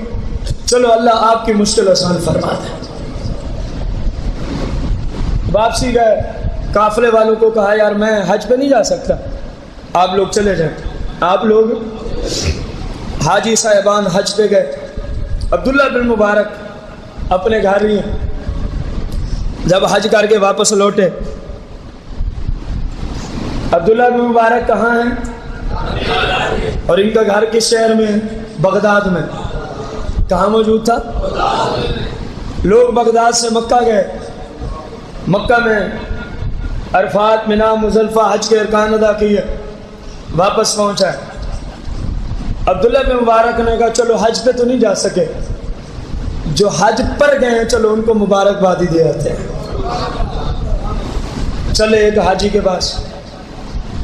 چلو اللہ آپ کی مشکل آسان فرما دے۔ واپسی گئے، قافلے والوں کو کہا یار میں حج پہ نہیں جا سکتا، آپ لوگ چلے جائیں۔ آپ لوگ حاجی صاحبان حج پہ گئے، عبداللہ بن مبارک اپنے گھر ہی ہیں۔ جب حج کر کے واپس لوٹے، عبداللہ بن مبارک کہاں ہیں؟ اور ان کا گھر کس شہر میں ہے؟ بغداد میں۔ کہاں موجود تھا؟ لوگ بغداد سے مکہ گئے، مکہ میں عرفات، منا، مزدلفہ حج کے ارکان ادا کیے، واپس پہنچا۔ عبداللہ بن مبارک نے کہا چلو حج پہ تو نہیں جا سکے، جو حج پر گئے ہیں چلو ان کو مبارکبادی دے آتے ہیں۔ چلے ایک حاجی کے پاس،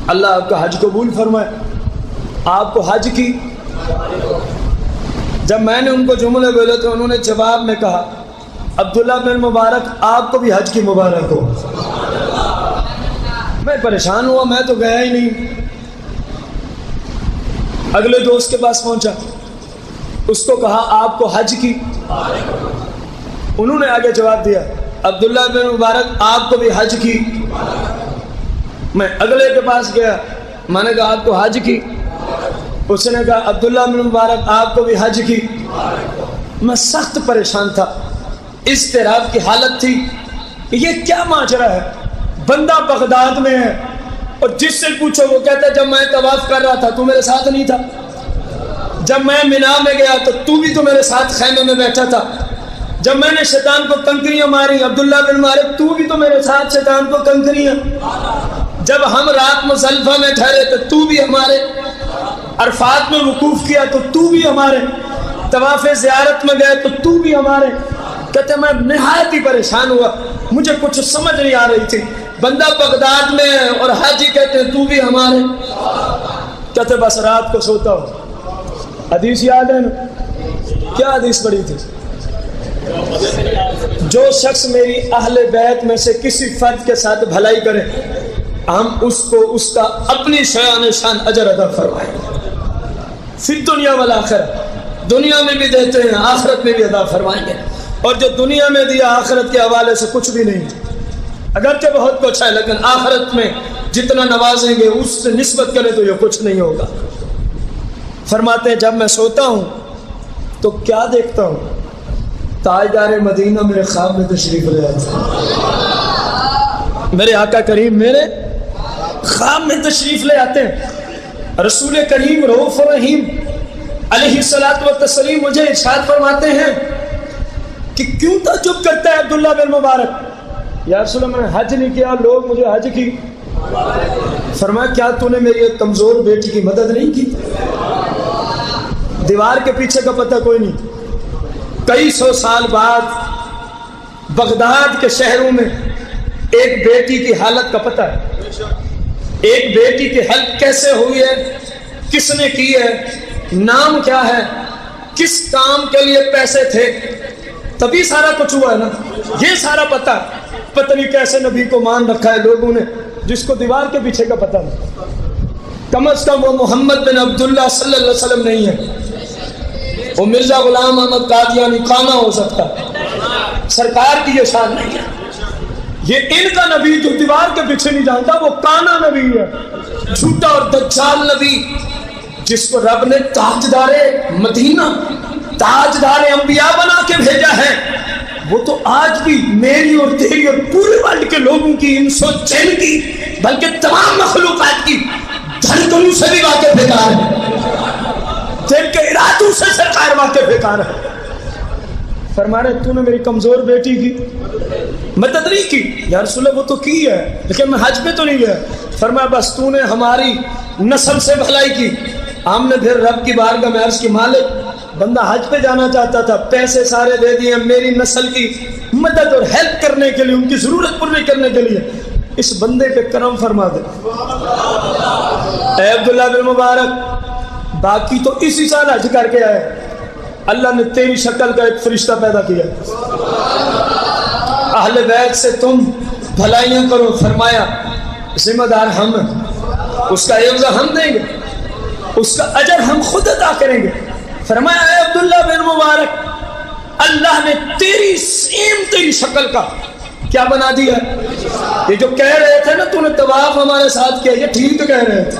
اللہ آپ کا حج قبول فرمائے، آپ کو حج کی۔ جب میں نے ان کو جملے بولے تو انہوں نے جواب میں کہا عبداللہ بن مبارک آپ کو بھی حج کی مبارک ہو۔ میں پریشان ہوا، میں تو گیا ہی نہیں۔ اگلے دوست کے پاس پہنچا، اس کو کہا آپ کو حج کی، انہوں نے آگے جواب دیا عبداللہ بن مبارک آپ کو بھی حج کی۔ میں اگلے کے پاس گیا، میں نے کہا آپ کو حج کی، اس نے کہا عبداللہ بن مبارک آپ کو بھی حج کی۔ میں سخت پریشان تھا، اضطراب کی حالت تھی، یہ کیا ماجرا ہے؟ بندہ بغداد میں ہے اور جس سے پوچھو وہ کہتا ہے جب میں طواف کر رہا تھا تو میرے ساتھ نہیں تھا، جب میں مینا میں گیا تو بھی تو میرے ساتھ خیمے میں بیٹھا تھا، جب میں نے شیطان کو کنکریاں ماری عبداللہ بن مبارک تو بھی تو میرے ساتھ شیطان کو کنکریاں، جب ہم رات مزدلفہ میں ٹھہرے تو بھی ہمارے، عرفات میں وقوف کیا تو بھی ہمارے، طواف زیارت میں گئے تو بھی ہمارے۔ کہتے میں نہایت ہی پریشان ہوا، مجھے کچھ سمجھ نہیں آ رہی تھی، بندہ بغداد میں ہے اور حاجی کہتے ہیں تو بھی ہمارے۔ کہتے بس رات کو سوتا ہوں۔ حدیث یاد ہے نا؟ کیا حدیث پڑھی تھی؟ جو شخص میری اہل بیت میں سے کسی فرد کے ساتھ بھلائی کرے ہم اس کو اس کا اپنی شایان شان اجر ادا فرمائیں گے، فی دنیا والآخرہ، دنیا میں بھی دیتے ہیں آخرت میں بھی ادا فرمائیں گے، اور جو دنیا میں دیا آخرت کے حوالے سے کچھ بھی نہیں، اگرچہ بہت کچھ ہے لیکن آخرت میں جتنا نوازیں گے اس سے نسبت کرے تو یہ کچھ نہیں ہوگا۔ فرماتے ہیں جب میں سوتا ہوں تو کیا دیکھتا ہوں؟ تاجدار مدینہ میرے خواب میں تشریف لے آتے ہیں، میرے آقا کریم میرے خواب میں تشریف لے آتے ہیں۔ رسول کریم رؤوف رحیم علیہ الصلوۃ والتسلیم مجھے ارشاد فرماتے ہیں کہ کیوں تعجب کرتا ہے عبداللہ بن مبارک؟ یا رسول اللہ میں نے حج نہیں کیا، لوگ مجھے حج کی۔ فرمایا کیا تو نے میری ایک کمزور بیٹی کی مدد نہیں کی؟ دیوار کے پیچھے کا پتہ کوئی نہیں، کئی سو سال بعد بغداد کے شہروں میں ایک بیٹی کی حالت کا پتہ ہے، ایک بیٹی کی حالت کیسے ہوئی ہے، کس نے کی ہے، نام کیا ہے، کس کام کے لیے پیسے تھے، تبھی سارا کچھ ہوا ہے نا، یہ سارا پتہ پتہ نہیں کیسے نبی کو مان رکھا ہے لوگوں نے جس کو دیوار کے پیچھے کا پتہ نہیں۔ کم از کم وہ محمد بن عبداللہ صلی اللہ علیہ وسلم نہیں ہے، وہ مرزا غلام احمد قادیانی کانا ہو سکتا، سرکار کی یہ شان نہیں ہے۔ یہ ان کا نبی جو دیوار کے پیچھے نہیں جانتا وہ کانا نبی ہے، جھوٹا اور دجال نبی جس کو رب نے تاجدار مدینہ، تاجدار انبیاء بنا کے بھیجا ہے، وہ تو آج بھی میری اور تیری اور پورے ورلڈ کے لوگوں کی، انس و جن کی، بلکہ تمام مخلوقات کی دھڑکنوں سے بھی واقف بیکار ہے، دل کے ارادوں سے سرکار واقف بیکار ہے۔ فرما رہے تو نے میری کمزور بیٹی کی مدد نہیں کی؟ یا رسول اللہ وہ تو کی ہے لیکن میں حج پہ تو نہیں گیا۔ فرمایا بس تو نے ہماری نسل سے بھلائی کی۔ ہم نے پھر رب کی بارگاہ میں عرض کی مالک بندہ حج پہ جانا چاہتا تھا، پیسے سارے دے دیے، میری نسل کی مدد اور ہیلپ کرنے کے لیے، ان کی ضرورت پوری کرنے کے لیے، اس بندے پہ کرم فرما دے۔ اے عبداللہ بن مبارک، باقی تو اسی سال حج کر کے آئے، اللہ نے تیری شکل کا ایک فرشتہ پیدا کیا، اہل بیت سے تم بھلائیاں کرو، فرمایا ذمہ دار ہم ہیں، اس کا عوض ہم دیں گے، اس کا اجر ہم خود عطا کریں گے۔ فرمایا اے عبداللہ بن مبارک، اللہ نے تیری شکل کا کیا بنا دیا؟ یہ جو کہہ رہے تھے نا تو نے طواف ہمارے ساتھ کیا، یہ ٹھیک تو کہہ رہے تھے،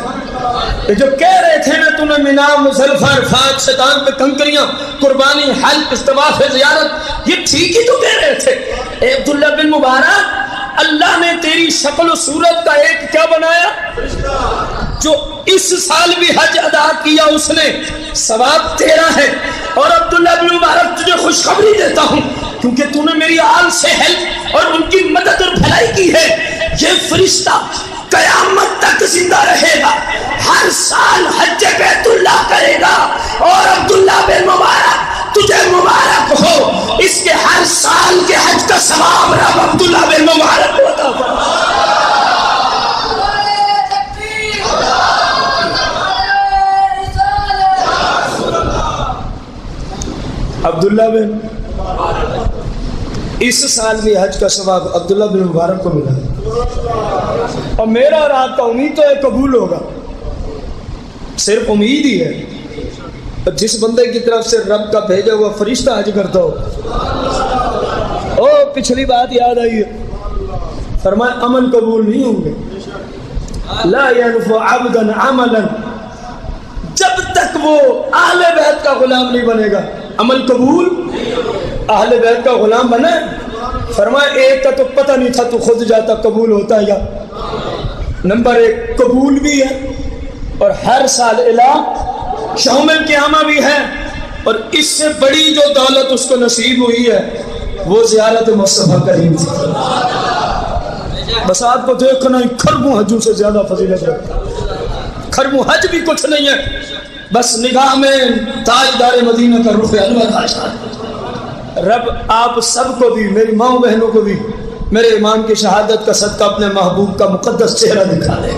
یہ جو کہہ رہے تھے نا تو نے مینا مزدلفہ عرفات شیطان پہ کنکریاں قربانی حلق طواف زیارت، یہ ٹھیک ہی تو کہہ رہے تھے۔ اے عبداللہ بن مبارک، اللہ نے تیری شکل و صورت کا ایک کیا بنایا؟ جو اس سال بھی حج ادا کیا اس نے ثواب تیرا ہے۔ اور عبداللہ بن مبارک تجھے خوشخبری دیتا ہوں، کیونکہ تو نے میری آل سے ہیلپ اور ان کی مدد اور بھلائی کی ہے، یہ فرشتہ قیامت تک زندہ رہے گا، ہر سال حج بیت اللہ کرے گا، اور عبداللہ بن مبارک تجھے مبارک ہو، اس کے ہر سال کے حج کا ثواب رب عبداللہ بن مبارک کو عطا فرمائے۔ عبداللہ بن اس سال بھی حج کا ثواب عبداللہ بن مبارک کو ملا، اور میرا اور آپ کا امید تو ہے قبول ہوگا، صرف امید ہی ہے۔ جس بندے کی طرف سے رب کا بھیجا ہوا فرشتہ حج کرتا ہو، پچھلی بات یاد آئی ہے، فرمایا عمل قبول نہیں ہوں گے، لا ينفع عبدا عملا، جب تک وہ اہل بیت کا غلام نہیں بنے گا عمل قبول۔ اہل بیت کا غلام بنے، فرمایا ایک کا تو پتہ نہیں تھا تو خود جاتا، قبول ہوتا ہے یا نمبر ایک قبول بھی ہے، اور ہر سال الہ یوم القیامہ بھی ہے، اور اس سے بڑی جو دولت اس کو نصیب ہوئی ہے وہ زیارت مصطفیٰ کریم تھی۔ بس آپ کو دیکھنا ہی کھربوں حجوں سے زیادہ فضیلت رکھتا، کھربوں حج بھی کچھ نہیں ہے، بس نگاہ میں تاجدار مدینہ کا رخ انور آ جائے۔ رب آپ سب کو بھی، میری ماں بہنوں کو بھی، میرے امام کی شہادت کا صدقہ اپنے محبوب کا مقدس چہرہ دکھا دے۔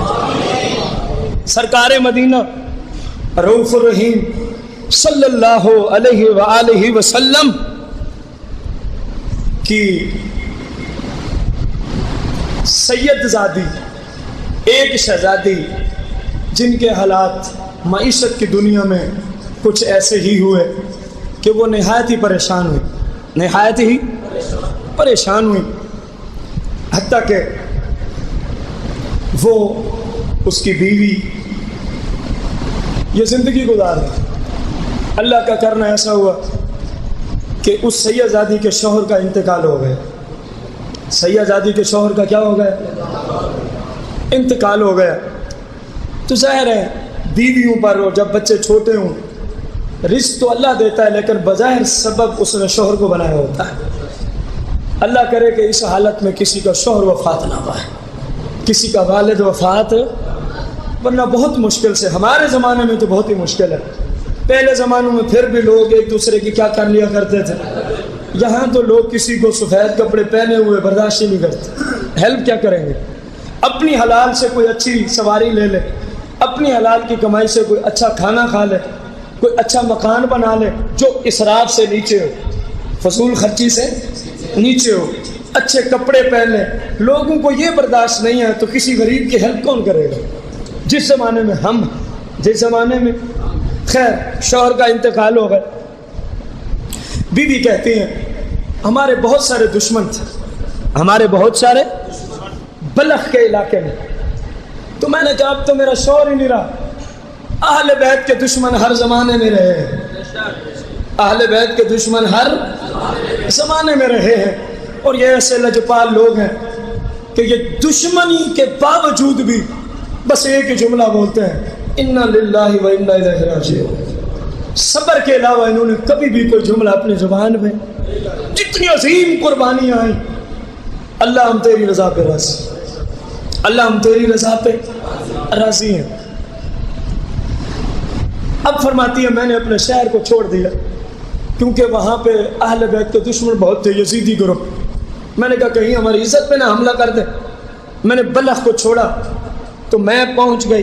سرکار مدینہ رؤوف الرحیم صلی اللہ علیہ وآلہ وسلم کی سید زادی، ایک شہزادی جن کے حالات معیشت کی دنیا میں کچھ ایسے ہی ہوئے کہ وہ نہایت ہی پریشان ہوئی، نہایت ہی پریشان ہوئی، حتیٰ کہ وہ اس کی بیوی یہ زندگی گزار رہی۔ اللہ کا کرنا ایسا ہوا کہ اس سید زادی کے شوہر کا انتقال ہو گیا، سید زادی کے شوہر کا کیا ہو گیا؟ انتقال ہو گیا۔ تو ظاہر ہے بیویوں پر جب بچے چھوٹے ہوں رزق تو اللہ دیتا ہے، لیکن بظاہر سبب اس نے شوہر کو بنایا ہوتا ہے۔ اللہ کرے کہ اس حالت میں کسی کا شوہر وفات نہ پائے، کسی کا والد وفات، ورنہ بہت مشکل سے، ہمارے زمانے میں تو بہت ہی مشکل ہے، پہلے زمانوں میں پھر بھی لوگ ایک دوسرے کی کیا کر لیا کرتے تھے، یہاں تو لوگ کسی کو سفید کپڑے پہنے ہوئے برداشت ہی نہیں کرتے، ہیلپ کیا کریں گے؟ اپنی حلال سے کوئی اچھی سواری لے لے، اپنی حلال کی کمائی سے کوئی اچھا کھانا کھا لے، کوئی اچھا مکان بنا لے جو اسراف سے نیچے ہو، فضول خرچی سے نیچے ہو، اچھے کپڑے پہن لے۔ لوگوں کو یہ برداشت نہیں ہے تو کسی غریب کی ہیلپ کون کرے گا؟ جس زمانے میں ہم، جس زمانے میں خیر شوہر کا انتقال ہو گیا، بیوی کہتی ہیں ہمارے بہت سارے دشمن تھے، ہمارے بہت سارے بلخ کے علاقے میں، تو میں نے کہا اب تو میرا شوہر ہی نہیں رہا۔ اہل بیت کے دشمن ہر زمانے میں رہے ہیں، اہل بیت کے دشمن ہر زمانے میں رہے ہیں، اور یہ ایسے لجپال لوگ ہیں کہ یہ دشمنی کے باوجود بھی بس ایک ہی جملہ بولتے ہیں، انا للہ و انا الیہ راجعون۔ صبر کے علاوہ انہوں نے کبھی بھی کوئی جملہ اپنی زبان میں، جتنی عظیم قربانیاں آئیں، اللہ ہم تیری رضا پہ راضی، اللہ ہم تیری رضا پہ راضی ہیں۔ اب فرماتی ہے میں نے اپنے شہر کو چھوڑ دیا کیونکہ وہاں پہ اہل بیت کے دشمن بہت تھے، یزیدی گروپ۔ میں نے کہا کہیں ہماری عزت پہ نہ حملہ کر دیں، میں نے بلخ کو چھوڑا تو میں پہنچ گئی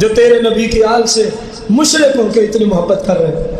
جو تیرے نبی کے آل سے مشرک ہو کے اتنی محبت کر رہے ہیں.